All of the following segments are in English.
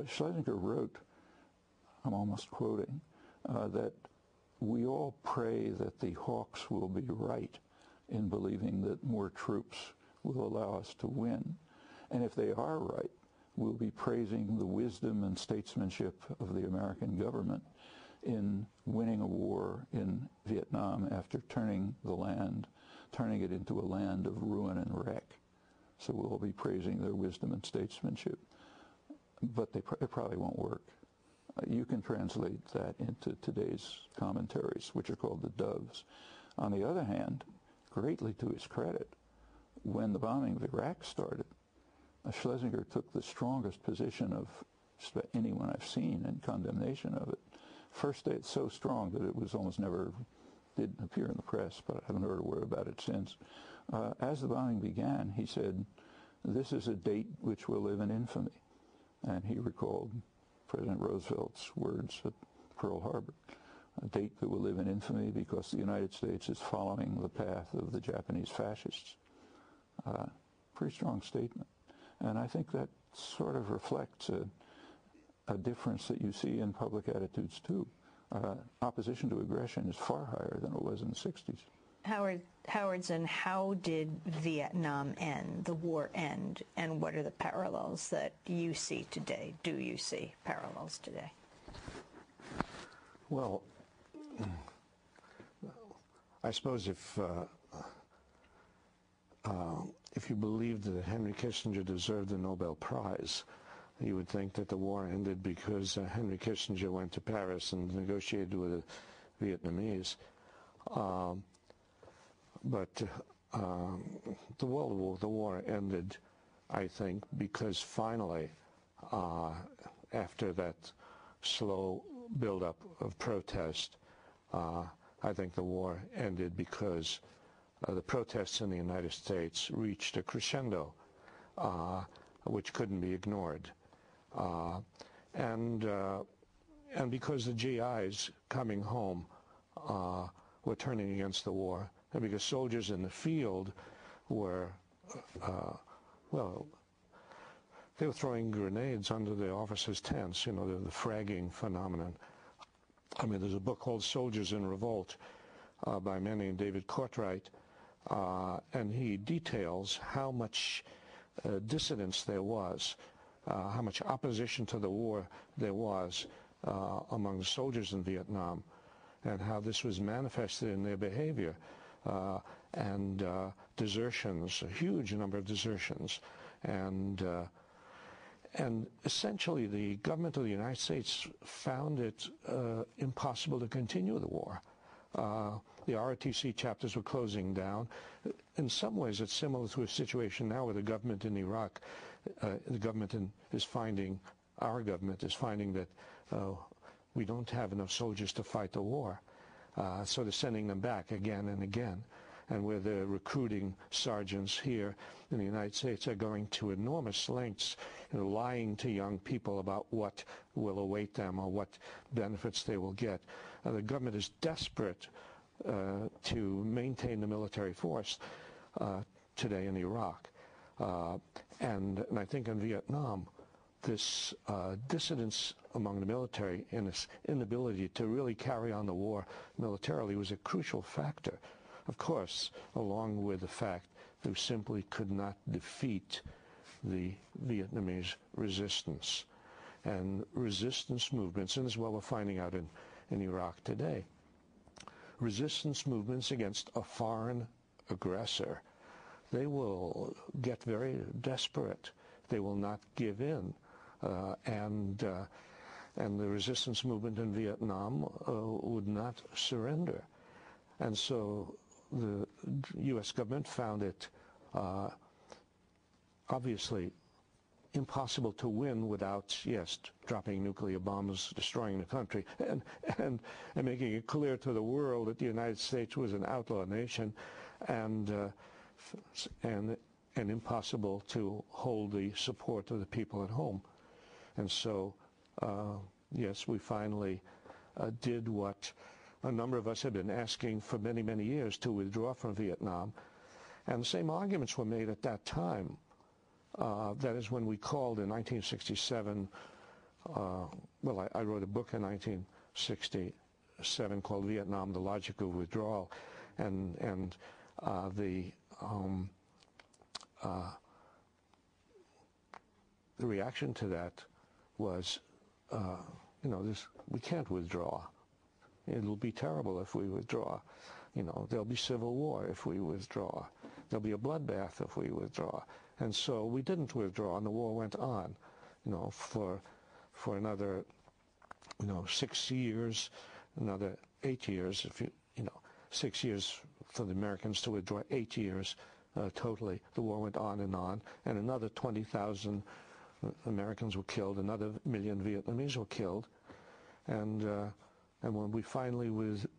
Schlesinger wrote, I'm almost quoting, that we all pray that the Hawks will be right in believing that more troops will allow us to win. And if they are right, we'll be praising the wisdom and statesmanship of the American government in winning a war in Vietnam after turning it into a land of ruin and wreck. So we'll be praising their wisdom and statesmanship. But it probably won't work. You can translate that into today's commentaries, which are called the Doves. On the other hand, greatly to his credit, when the bombing of Iraq started, Schlesinger took the strongest position of anyone I've seen in condemnation of it. First, it's so strong that it was almost never did appear in the press, but I haven't heard a word about it since. As the bombing began, he said, "This is a date which will live in infamy." And he recalled President Roosevelt's words at Pearl Harbor, a date that will live in infamy because the United States is following the path of the Japanese fascists. Pretty strong statement. And I think that sort of reflects a difference that you see in public attitudes too. Opposition to aggression is far higher than it was in the 60s. Howard Zinn, how did Vietnam end, the war end, and what are the parallels that you see today? Do you see parallels today? Well, I suppose if you believed that Henry Kissinger deserved the Nobel Prize, you would think that the war ended because Henry Kissinger went to Paris and negotiated with the Vietnamese. But the war ended, I think, because finally, after that slow buildup of protest, I think the war ended because the protests in the United States reached a crescendo, which couldn't be ignored. And because the GIs coming home were turning against the war, and because soldiers in the field were, well, they were throwing grenades under the officers' tents, you know, the fragging phenomenon. I mean, there's a book called Soldiers in Revolt by a man named David Courtwright, and he details how much dissidence there was, how much opposition to the war there was among the soldiers in Vietnam, and how this was manifested in their behavior, and desertions, a huge number of desertions, and essentially the government of the United States found it impossible to continue the war. The ROTC chapters were closing down. In some ways, it's similar to a situation now where the government in Iraq, our government is finding that we don't have enough soldiers to fight the war. So they're sending them back again and again. And where the recruiting sergeants here in the United States are going to enormous lengths, you know, lying to young people about what will await them or what benefits they will get. The government is desperate to maintain the military force today in Iraq. And I think in Vietnam, this dissidence among the military and this inability to really carry on the war militarily was a crucial factor. Of course, along with the fact that we simply could not defeat the Vietnamese resistance. And resistance movements, and this is what we're finding out in Iraq today, resistance movements against a foreign aggressor, they will get very desperate. They will not give in. And the resistance movement in Vietnam would not surrender. And so the U.S. government found it obviously impossible to win without, yes, dropping nuclear bombs, destroying the country, and making it clear to the world that the United States was an outlaw nation, and impossible to hold the support of the people at home. And so, yes, we finally did what a number of us had been asking for many, many years, to withdraw from Vietnam. And the same arguments were made at that time. That is when we called in 1967 I wrote a book in 1967 called Vietnam, The Logic of Withdrawal, and the reaction to that was, we can't withdraw. It'll be terrible if we withdraw. There'll be civil war if we withdraw. There'll be a bloodbath if we withdraw. And so we didn't withdraw, and the war went on, for another, 6 years, another 8 years. 6 years for the Americans to withdraw, 8 years totally. The war went on, and another 20,000 Americans were killed. Another million Vietnamese were killed, and when we finally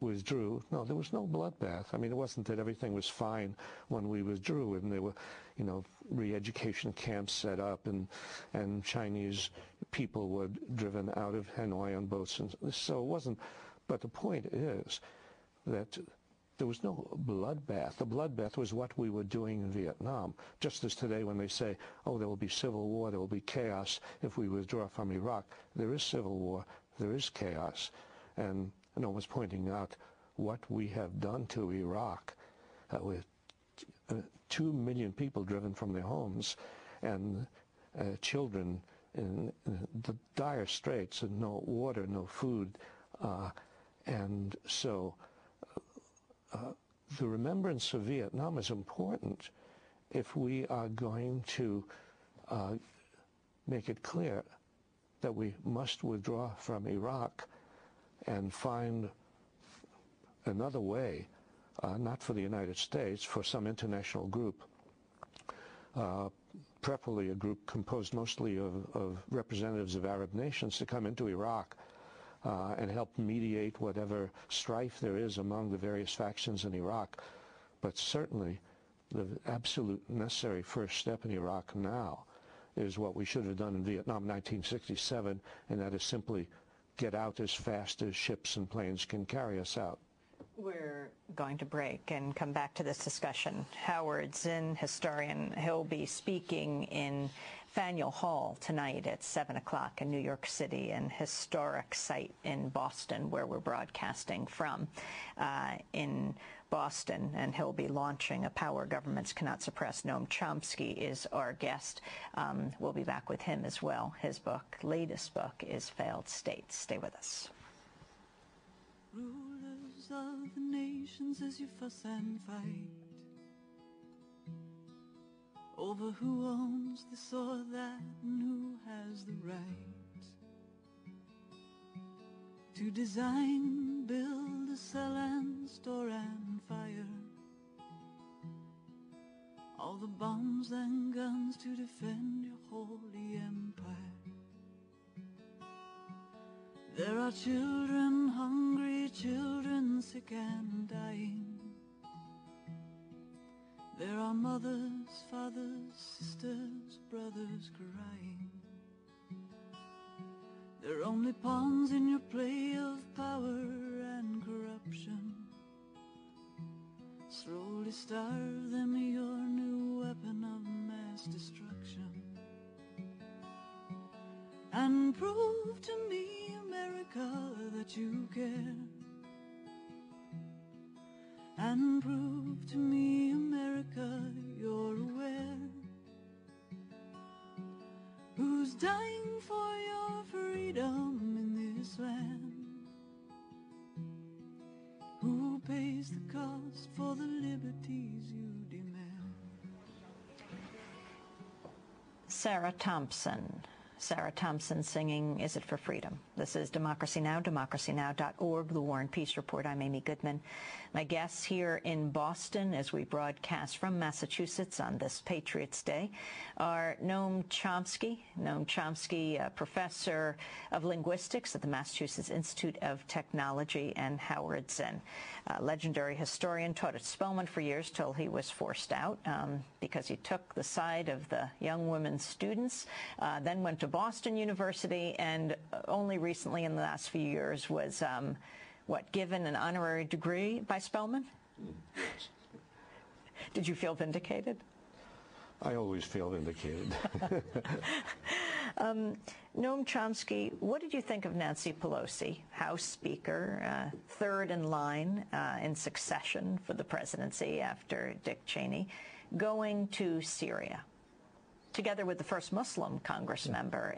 withdrew, no, there was no bloodbath. I mean, it wasn't that everything was fine when we withdrew, and there were, re-education camps set up, and Chinese people were driven out of Hanoi on boats, and so it wasn't. But the point is that there was no bloodbath. The bloodbath was what we were doing in Vietnam. Just as today when they say, oh, there will be civil war, there will be chaos if we withdraw from Iraq. There is civil war, there is chaos. And I was pointing out what we have done to Iraq with 2 million people driven from their homes, and children in the dire straits, and no water, no food. And so the remembrance of Vietnam is important if we are going to make it clear that we must withdraw from Iraq and find another way, not for the United States, for some international group, preferably a group composed mostly of representatives of Arab nations, to come into Iraq and help mediate whatever strife there is among the various factions in Iraq. But certainly the absolute necessary first step in Iraq now is what we should have done in Vietnam in 1967, and that is simply get out as fast as ships and planes can carry us out. We're going to break and come back to this discussion. Howard Zinn, historian, he'll be speaking in Faneuil Hall tonight at 7 o'clock in New York City, an historic site in Boston where we're broadcasting from in Boston, and he'll be launching a Power Governments Cannot Suppress. Noam Chomsky is our guest. We'll be back with him as well. His book, latest book, is Failed States. Stay with us. Rulers of the nations, as you fuss and fight over who owns this or that and who has the right to design, build, sell and store and fire all the bombs and guns to defend your holy empire. There are children hungry, children sick and dying. There are mothers, fathers, sisters, brothers crying. They're only pawns in your play of power and corruption. Slowly starve them, your new weapon of mass destruction. And prove to me, America, that you care. And prove to me, America, you're aware. Who's dying for your freedom in this land? Who pays the cost for the liberties you demand? Sarah Thompson. Sarah Thompson singing Is It for Freedom? This is Democracy Now!, democracynow.org, The War and Peace Report. I'm Amy Goodman. My guests here in Boston as we broadcast from Massachusetts on this Patriots' Day are Noam Chomsky. Noam Chomsky, professor of linguistics at the Massachusetts Institute of Technology, and Howard Zinn, legendary historian, taught at Spelman for years till he was forced out because he took the side of the young women students, then went to Boston University, and only recently in the last few years was, given an honorary degree by Spelman? Yes. Did you feel vindicated? I always feel vindicated. Noam Chomsky, what did you think of Nancy Pelosi, House Speaker, third in line in succession for the presidency after Dick Cheney, going to Syria, together with the first Muslim Congress member